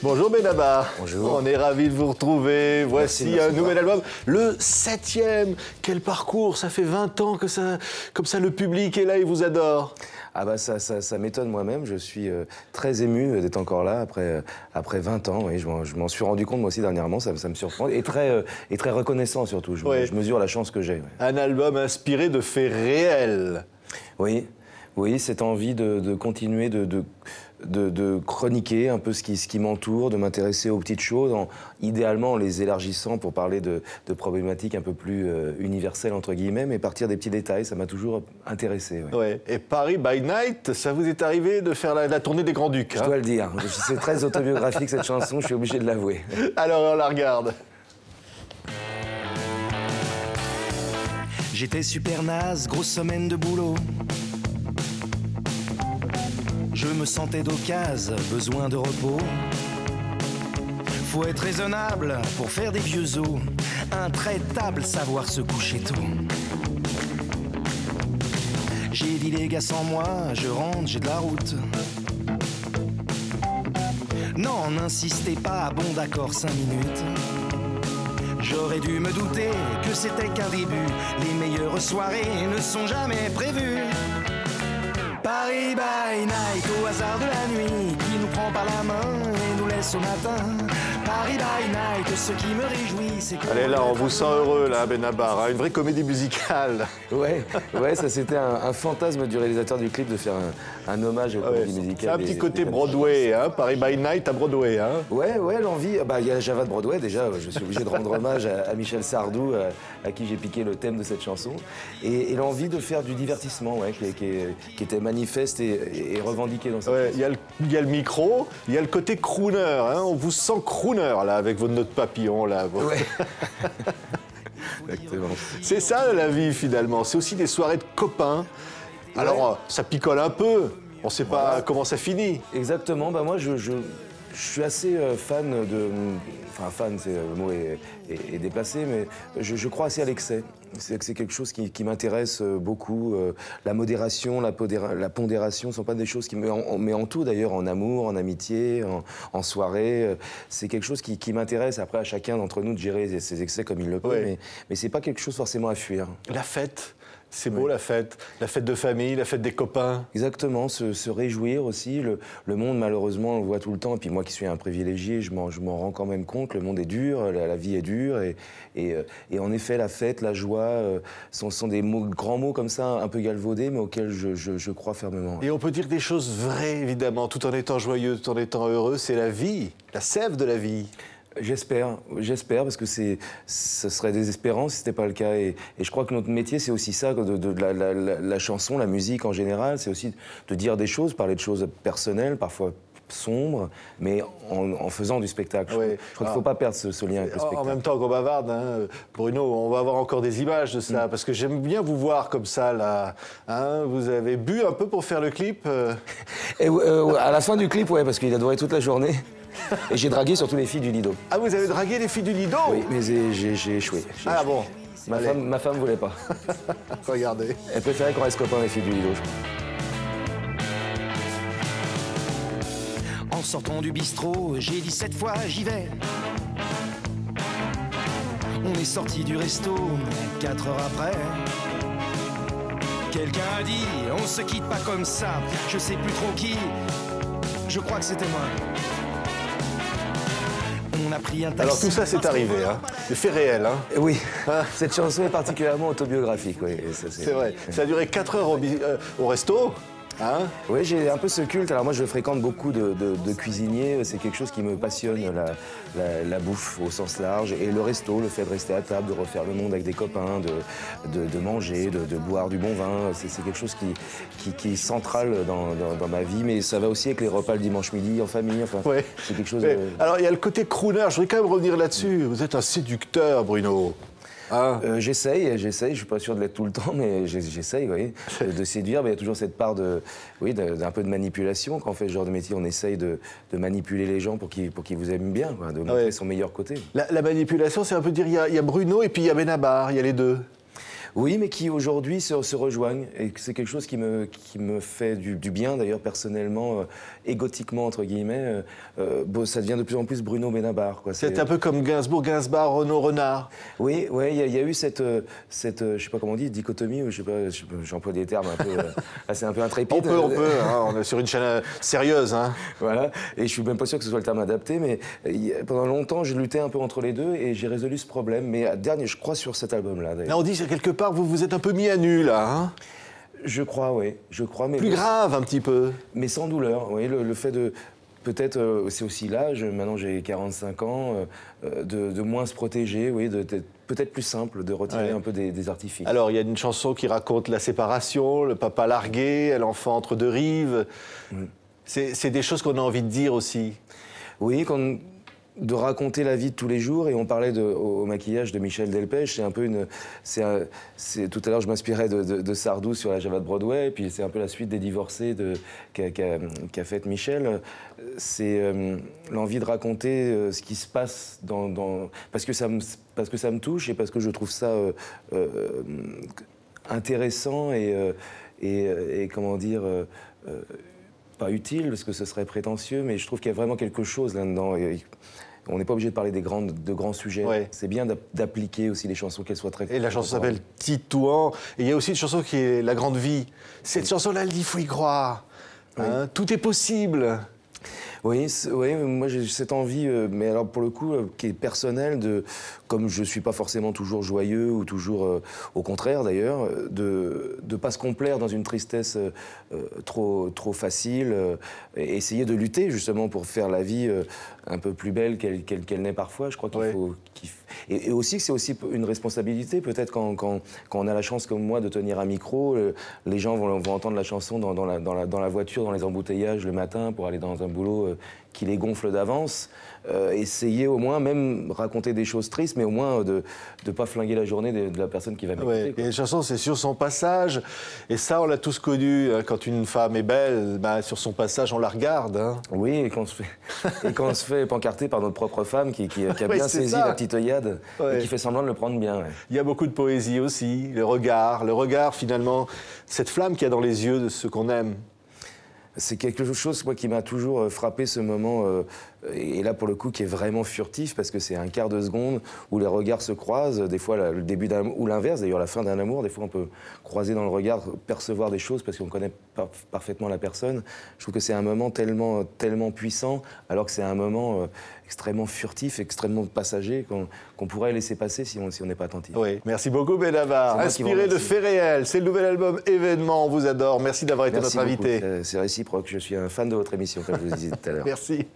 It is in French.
Bonjour Benabar. Bonjour. On est ravis de vous retrouver. Voici Merci, un nouvel album, le 7e. Quel parcours, ça fait 20 ans que ça, comme ça, le public est là, il vous adore. Ah bah ça m'étonne moi-même, je suis très ému d'être encore là après 20 ans. Oui, je m'en suis rendu compte moi aussi dernièrement, ça me surprend. Et très reconnaissant surtout, je mesure la chance que j'ai. Ouais. Un album inspiré de faits réels. Oui, cette envie de continuer de chroniquer un peu ce qui m'entoure, de m'intéresser aux petites choses, idéalement en les élargissant pour parler de problématiques un peu plus universelles, entre guillemets, mais partir des petits détails, ça m'a toujours intéressé. Ouais. Ouais. Et Paris by Night, ça vous est arrivé de faire la tournée des Grands-Ducs, Je dois le dire, c'est très autobiographique cette chanson, je suis obligé de l'avouer. Alors on la regarde. J'étais super naze, grosse semaine de boulot. Je me sentais d'occasion, besoin de repos. Faut être raisonnable pour faire des vieux os. Intraitable, savoir se coucher tôt. J'ai dit les gars sans moi, je rentre, j'ai de la route. Non, n'insistez pas, bon d'accord, 5 minutes. J'aurais dû me douter que c'était qu'un début. Les meilleures soirées ne sont jamais prévues. Paris by night, au hasard de la nuit, qui nous prend par la main et nous laisse au matin. Paris by night, ce qui me réjouit, c'est que... Allez là, on vous sent heureux là, Benabar, hein, une vraie comédie musicale. Ouais, ça c'était un fantasme du réalisateur du clip de faire un hommage aux comédies musicales. C'est un petit côté Broadway, hein, Paris by Night à Broadway. Hein. Ouais, l'envie. Il y a Java de Broadway déjà, je suis obligé de rendre hommage à Michel Sardou, à qui j'ai piqué le thème de cette chanson. Et l'envie de faire du divertissement, ouais, qui était manifeste et revendiqué dans cette chanson. Il y a le micro, il y a le côté crooner, hein, on vous sent crooner là, avec votre note papillon là. Ouais. Exactement. C'est ça la vie finalement, c'est aussi des soirées de copains. Alors ça picole un peu, on ne sait pas comment ça finit. Exactement, moi je suis assez fan de... Enfin fan, le mot est déplacé, mais je crois assez à l'excès. C'est quelque chose qui m'intéresse beaucoup. La modération, la pondération ne sont pas des choses qui mais en tout d'ailleurs, en amour, en amitié, en soirée. C'est quelque chose qui m'intéresse. Après, à chacun d'entre nous de gérer ses excès comme il le peut, mais c'est pas quelque chose forcément à fuir. La fête. C'est beau la fête de famille, la fête des copains. Exactement, se réjouir aussi. Le monde, malheureusement, on le voit tout le temps. Et puis moi qui suis un privilégié, je m'en rends quand même compte. Le monde est dur, la vie est dure. Et en effet, la fête, la joie, sont des grands mots comme ça, un peu galvaudés, mais auxquels je crois fermement. Et on peut dire des choses vraies, évidemment, tout en étant joyeux, tout en étant heureux. C'est la vie, la sève de la vie. J'espère, parce que ce serait désespérant si ce n'était pas le cas. Et je crois que notre métier, c'est aussi ça, la chanson, la musique en général, c'est aussi de dire des choses, parler de choses personnelles, parfois sombres, mais en faisant du spectacle. Oui. Je crois qu'il ne faut pas perdre ce lien avec le spectacle. En même temps qu'on bavarde, hein, Bruno, on va avoir encore des images de ça, parce que j'aime bien vous voir comme ça, là. Hein, vous avez bu un peu pour faire le clip Et, à la fin du clip, ouais, parce qu'il a duré toute la journée. Et j'ai dragué surtout les filles du Lido. Ah, vous avez dragué les filles du Lido? Oui, mais j'ai échoué. Ah bon? Ma femme voulait pas. Regardez. Elle préférait qu'on reste copains les filles du Lido, je crois. En sortant du bistrot, j'ai dit cette fois j'y vais. On est sorti du resto, 4 heures après. Quelqu'un a dit, on se quitte pas comme ça. Je sais plus trop qui, je crois que c'était moi. On a pris un taxi. Alors tout ça c'est arrivé, hein. Des faits réels, hein. Oui, cette chanson est particulièrement autobiographique, oui. C'est vrai. Ça a duré 4 heures au resto. Hein? Oui, j'ai un peu ce culte. Alors moi, je fréquente beaucoup de cuisiniers. C'est quelque chose qui me passionne, la bouffe au sens large. Et le resto, le fait de rester à table, de refaire le monde avec des copains, de manger, de boire du bon vin. C'est quelque chose qui est central dans ma vie. Mais ça va aussi avec les repas le dimanche midi en famille. Enfin, ouais. C'est quelque chose... Alors, il y a le côté crooner. Je voudrais quand même revenir là-dessus. Vous êtes un séducteur, Bruno. Ah. J'essaye, je suis pas sûr de l'être tout le temps, mais j'essaye, oui, de séduire, mais il y a toujours cette part d'un peu de manipulation. Quand on fait ce genre de métier, on essaye de manipuler les gens pour qu'ils vous aiment bien, quoi, de montrer son meilleur côté. La manipulation, c'est un peu dire, il y a Bruno et puis il y a Benabar, il y a les deux. Oui, mais qui aujourd'hui se rejoignent. Et c'est quelque chose qui me fait du bien, d'ailleurs, personnellement, égotiquement, entre guillemets. Ça devient de plus en plus Bruno Benabar, quoi. C'est un peu comme Gainsbourg, Renaud, Renard. Oui, il y a eu cette je sais pas comment on dit, dichotomie, ou je sais pas, j'emploie des termes un peu, c'est un peu intrépide. On peut, hein, on est sur une chaîne sérieuse. Hein. Voilà, et je suis même pas sûr que ce soit le terme adapté, mais pendant longtemps, j'ai lutté un peu entre les deux et j'ai résolu ce problème. Mais dernier, je crois sur cet album-là, d'ailleurs. Là, on dit que quelque part, vous vous êtes un peu mis à nu, là. Hein. Je crois, oui, je crois. Mais plus grave, un petit peu. Mais sans douleur, oui, le fait de... Peut-être, c'est aussi l'âge, maintenant j'ai 45 ans, de moins se protéger, oui, peut-être plus simple, de retirer un peu des artifices. Alors, il y a une chanson qui raconte la séparation, le papa largué, l'enfant entre deux rives. C'est des choses qu'on a envie de dire aussi. Oui, de raconter la vie de tous les jours, et on parlait au maquillage de Michel Delpech, c'est un peu tout à l'heure je m'inspirais de Sardou sur la Java de Broadway, et puis c'est un peu la suite des Divorcés qu'a faite Michel. C'est l'envie de raconter ce qui se passe parce que ça me touche et parce que je trouve ça intéressant et comment dire, pas utile, parce que ce serait prétentieux, mais je trouve qu'il y a vraiment quelque chose là-dedans. On n'est pas obligé de parler de grands sujets. Ouais. C'est bien d'appliquer aussi les chansons, qu'elles soient très... Et la chanson s'appelle Titouan. Et il y a aussi une chanson qui est La Grande Vie. Cette chanson-là, elle dit, il faut y croire. Hein, tout est possible. Oui, moi j'ai cette envie, mais alors pour le coup, qui est personnelle, comme je ne suis pas forcément toujours joyeux, ou toujours, au contraire d'ailleurs, de ne pas se complaire dans une tristesse trop facile, et essayer de lutter justement pour faire la vie un peu plus belle qu'elle n'est parfois. Je crois qu'il faut... Et aussi que c'est aussi une responsabilité, peut-être quand on a la chance comme moi de tenir un micro, les gens vont entendre la chanson dans la voiture, dans les embouteillages le matin pour aller dans un boulot qui les gonfle d'avance. Essayer au moins, même raconter des choses tristes, mais au moins de ne pas flinguer la journée de la personne qui va m'écouter. Et les chansons, c'est sur son passage. Et ça, on l'a tous connu. Quand une femme est belle, sur son passage, on la regarde. Hein. Oui, et quand on se fait pancarter par notre propre femme qui a bien saisi la petite œillade et qui fait semblant de le prendre bien. Il y a beaucoup de poésie aussi. Le regard, finalement, cette flamme qu'il y a dans les yeux de ceux qu'on aime. C'est quelque chose, moi, qui m'a toujours frappé, ce moment, et là, pour le coup, qui est vraiment furtif, parce que c'est un quart de seconde où les regards se croisent, des fois le début d'un... ou l'inverse, d'ailleurs, la fin d'un amour, des fois on peut croiser dans le regard, percevoir des choses, parce qu'on connaît parfaitement la personne. Je trouve que c'est un moment tellement puissant, alors que c'est un moment extrêmement furtif, extrêmement passager, qu'on pourrait laisser passer si on n'est pas attentif. Oui, merci beaucoup Benabar. Inspiré de faits réels, c'est le nouvel album Événement, on vous adore. Merci d'avoir été notre invité. C'est réciproque, je suis un fan de votre émission, comme je vous disais tout à l'heure. Merci.